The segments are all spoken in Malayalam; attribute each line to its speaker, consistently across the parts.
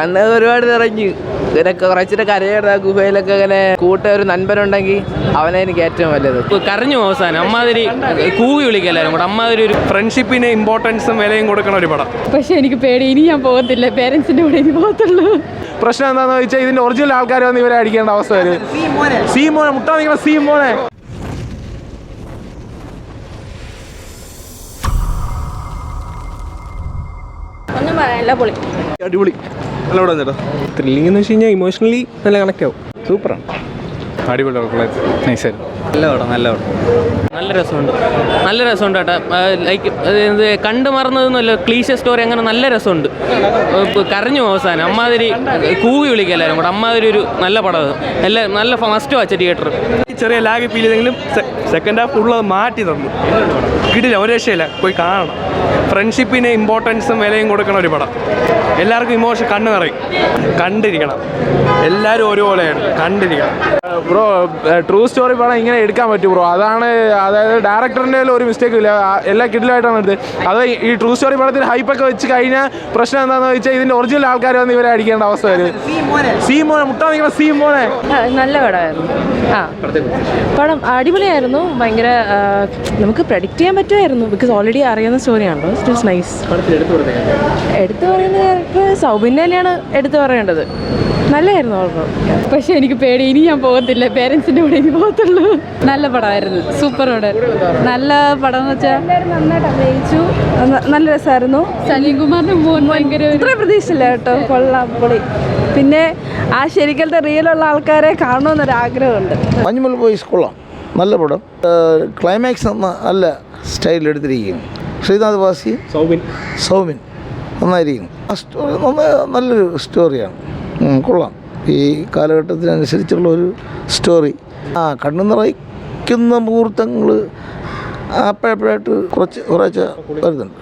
Speaker 1: കണ്ണ് ഒരുപാട് നിറഞ്ഞു. ഇതൊക്കെ കുറച്ചിട്ട് കരയുടെ ഗുഹയിലൊക്കെ ഇങ്ങനെ ഒരു നൻപനുണ്ടെങ്കിൽ അവനെ എനിക്ക് ഏറ്റവും വലുത്.
Speaker 2: കരഞ്ഞു അവസാനം അമ്മാതിരി കൂവി വിളിക്കല്ലാരും കൂടെ. അമ്മാതിരി ഒരു ഫ്രണ്ട്ഷിപ്പിന് ഇമ്പോർട്ടൻസും വിലയും കൊടുക്കണ ഒരു പടം.
Speaker 3: പക്ഷെ എനിക്ക് പേടി, ഇനി ഞാൻ പോകത്തില്ല, പേരൻസിന്റെ കൂടെ ഇനി പോകത്തുള്ളൂ.
Speaker 4: പ്രശ്നം എന്താണെന്ന് വെച്ചാൽ ഇതിന്റെ ഒറിജിനൽ ആൾക്കാർ വന്ന് ഇവരെ അടിക്കേണ്ട അവസ്ഥ വരും. സീ മോനെ മുട്ടാ നിങ്ങളെ സീ മോനെ.
Speaker 3: ഒന്നും പറയാനില്ല, പൊളി,
Speaker 4: അടിപൊളി, നല്ല പടം ചേട്ടാ.
Speaker 5: ത്രില്ലിംഗ് എന്ന് വെച്ച് കഴിഞ്ഞാൽ ഇമോഷണലി നല്ല കണക്ട് ആവും.
Speaker 4: സൂപ്പറാണ്, അടിപൊളി, നൈസായിരുന്നു.
Speaker 5: നല്ല പടം, നല്ല പടം,
Speaker 2: നല്ല രസമുണ്ട് കേട്ടോ. ലൈക്ക് ഇത് കണ്ടു മറന്നതെന്നല്ല, ക്ലീശ സ്റ്റോറി അങ്ങനെ നല്ല രസമുണ്ട്. കരഞ്ഞു അവസാനം അമ്മാതിരി കൂവി വിളിക്കല്ലാരും കൂടെ. അമ്മാതിരി ഒരു നല്ല പടം. എല്ലാം നല്ല ഫസ്റ്റ് വാച്ച് തിയേറ്റർ.
Speaker 5: ചെറിയ ലാഗ് ഫീൽ ചെയ്തെങ്കിലും സെക്കൻഡ് ഹാഫ് ഉള്ളത് മാറ്റി തന്നു. കിട്ടില്ല, ഒരു രക്ഷയില്ല, പോയി കാണണം. ഫ്രണ്ട്ഷിപ്പിന് ഇമ്പോർട്ടൻസും വിലയും കൊടുക്കണ ഒരു പടം. എല്ലാവർക്കും ഇമോഷൻ കണ്ണ് നിറയും, കണ്ടിരിക്കണം. എല്ലാവരും ഒരുപോലെയാണ്, കണ്ടിരിക്കണം.
Speaker 4: ബ്രോ, ട്രൂ സ്റ്റോറി പടം ഇങ്ങനെ എടുക്കാൻ പറ്റും ബ്രോ. അതാണ്, അതായത് ഡയറക്ടറിൻ്റെ ഒരു മിസ്റ്റേക്ക് ഇല്ല, എല്ലാം കിഡിലായിട്ടാണ് എടുത്തത്. അത് ഈ ട്രൂ സ്റ്റോറി പടത്തിന് ഹൈപ്പൊക്കെ വെച്ച് കഴിഞ്ഞാൽ പ്രശ്നം എന്താണെന്ന് വെച്ചാൽ ഇതിൻ്റെ ഒറിജിനൽ ആൾക്കാർ വന്ന് ഇവരെ അടിക്കേണ്ട അവസ്ഥ വരും. സീ മോനെ മുട്ടാ നിങ്ങളെ സീ മോനെ.
Speaker 3: നല്ല പടമായിരുന്നു. പടം അടിപൊളിയായിരുന്നു. ഭയങ്കര നമുക്ക് പ്രഡിക്റ്റ് ചെയ്യാൻ പറ്റുമായിരുന്നു, ബിക്കോസ് ഓൾറെഡി അറിയുന്ന സ്റ്റോറിയാണല്ലോ. It's nice. എടുത്തു പറയുന്ന ക്യാരക്ടർ സൗബിൻ്റെ തന്നെയാണ് എടുത്തു പറയേണ്ടത്. നല്ലതായിരുന്നു ഓൾറോ. പക്ഷെ എനിക്ക് പേടി, ഇനി ഞാൻ പോകത്തില്ല, പേരൻസിൻ്റെ കൂടെ ഇനി പോകത്തുള്ളൂ. നല്ല പടമായിരുന്നു, സൂപ്പർ പടമായിരുന്നു. നല്ല പടം എന്ന് വെച്ചാൽ എല്ലാവരും നന്നായിട്ട് അഭിനയിച്ചു, നല്ല രസമായിരുന്നു. സലീം കുമാറിന് ഭയങ്കര ഇത്ര പ്രതീക്ഷയില്ല കേട്ടോ, കൊള്ളാം, പൊളി. പിന്നെ ആ ശരിക്കലത്തെ റിയലുള്ള ആൾക്കാരെ കാണണമെന്നൊരാഗ്രഹമുണ്ട്.
Speaker 6: മഞ്ഞുമൽ ബോയ്സ് കൊള്ളാം, നല്ല പടം. ക്ലൈമാക്സ് നല്ല സ്റ്റൈൽ എടുത്തിരിക്കുകയും ശ്രീനാഥ് വാസി സൗബിൻ നന്നായിരിക്കും. ആ സ്റ്റോറി നല്ലൊരു സ്റ്റോറിയാണ്, കൊള്ളാം. ഈ കാലഘട്ടത്തിനനുസരിച്ചുള്ള ഒരു സ്റ്റോറി. കണ്ണു നിറയ്ക്കുന്ന മുഹൂർത്തങ്ങൾ അപ്പോഴപ്പോഴായിട്ട് കുറച്ച് വരുന്നുണ്ട്.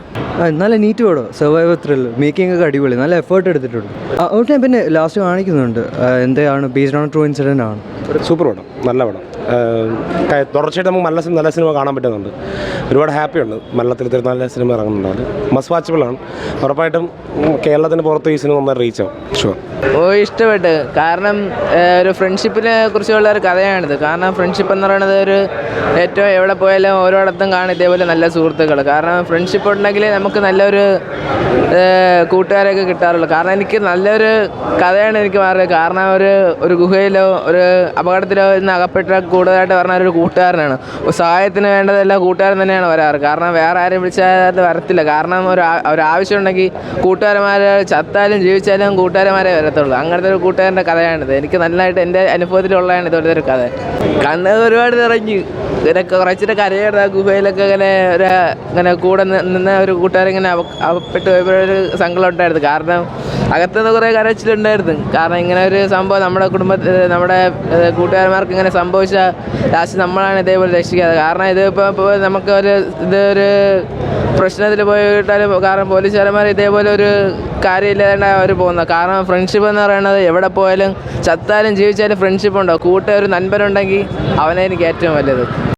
Speaker 7: നല്ല നീറ്റ് പടം, സർവൈവർ ത്രില്ലർ, മേക്കിംഗ് ഒക്കെ അടിപൊളി, നല്ല എഫേർട്ട് എടുത്തിട്ടുണ്ട്. അവിടെ പിന്നെ ലാസ്റ്റ് കാണിക്കുന്നുണ്ട് എന്താണ് ബേസ്ഡ് ഓൺ ട്രൂ ഇൻസിഡൻ്റ് ആണ്.
Speaker 8: സൂപ്പർ പടം, നല്ല പടം. തുടർച്ചയായിട്ട് നമുക്ക് നല്ല സിനിമ കാണാൻ പറ്റുന്നുണ്ട്. ഒരുപാട് ഹാപ്പിയുണ്ട് മലയാളത്തിൽ ഇത്തരം നല്ല സിനിമ ഇറങ്ങുന്നുണ്ട്. മസ്റ്റ് വാച്ചബിളാണ്. ഉറപ്പായിട്ടും കേരളത്തിന് പുറത്ത് ഈ സിനിമ നന്നായി റീച്ച് ആവും, ഷുവർ.
Speaker 1: ഇഷ്ടപ്പെട്ട്. കാരണം ഒരു ഫ്രണ്ട്ഷിപ്പിനെ കുറിച്ചുള്ള ഒരു കഥയാണിത്. കാരണം ഫ്രണ്ട്ഷിപ്പ് എന്ന് പറയുന്നത് ഒരു ഏറ്റവും എവിടെ പോയാലും ഓരോടത്തും കാണും ഇതേപോലെ നല്ല സുഹൃത്തുക്കൾ. കാരണം ഫ്രണ്ട്ഷിപ്പ് ഉണ്ടെങ്കിൽ നമുക്ക് നല്ലൊരു കൂട്ടുകാരെയൊക്കെ കിട്ടാറുള്ളൂ. കാരണം എനിക്ക് നല്ലൊരു കഥയാണ് എനിക്ക് മാറിയത്. കാരണം ഒരു ഗുഹയിലോ ഒരു അപകടത്തിലോ ഇന്ന് അകപ്പെട്ട കൂടുതലായിട്ട് പറഞ്ഞ ഒരു കൂട്ടുകാരനാണ്. സഹായത്തിന് വേണ്ടതെല്ലാം കൂട്ടുകാരൻ തന്നെയാണ് വരാറ്. കാരണം വേറെ ആരും വിളിച്ചാൽ വരത്തില്ല. കാരണം ഒരു ആവശ്യം ഉണ്ടെങ്കിൽ കൂട്ടുകാരന്മാർ ചത്താലും ജീവിച്ചാലും കൂട്ടുകാരന്മാരെ വരത്തുള്ളൂ. അങ്ങനത്തെ ഒരു കൂട്ടുകാരൻ്റെ കഥയാണിത്. എനിക്ക് നല്ലതായിട്ട് എൻ്റെ അനുഭവത്തിലുള്ളതാണ് ഇതുപോലത്തെ ഒരു കഥ. കണ്ണ് ഒരുപാട് നിറഞ്ഞു. ഇതൊക്കെ കുറച്ചിട്ട് കരയുടെ ഗുഹയിലൊക്കെ ഇങ്ങനെ കൂടെ നിന്ന് ഒരു കൂട്ടുകാരിങ്ങനെ അകപ്പെട്ട് പോയപ്പോഴൊരു സങ്കടം ഉണ്ടായിരുന്നു. കാരണം അകത്തുനിന്ന് കുറേ കരച്ചിലുണ്ടായിരുന്നു. കാരണം ഇങ്ങനെ ഒരു സംഭവം നമ്മുടെ കൂട്ടുകാരന്മാർക്ക് ഇങ്ങനെ സംഭവിച്ചാൽ ലാസ്റ്റ് നമ്മളാണ് ഇതേപോലെ രക്ഷിക്കാതെ. കാരണം ഇതിപ്പോൾ നമുക്കൊരു ഇതൊരു പ്രശ്നത്തിൽ പോയിട്ടാലും കാരണം പോലീസുകാരന്മാർ ഇതേപോലെ ഒരു കാര്യമില്ലാതെ അവർ പോകുന്നത്. കാരണം ഫ്രണ്ട്ഷിപ്പ് എന്ന് പറയുന്നത് എവിടെ പോയാലും ചത്താലും ജീവിച്ചാലും ഫ്രണ്ട്ഷിപ്പ് ഉണ്ടാവും. ഒരു നൻപനുണ്ടെങ്കിൽ അവനെ എനിക്ക് ഏറ്റവും വലുത്.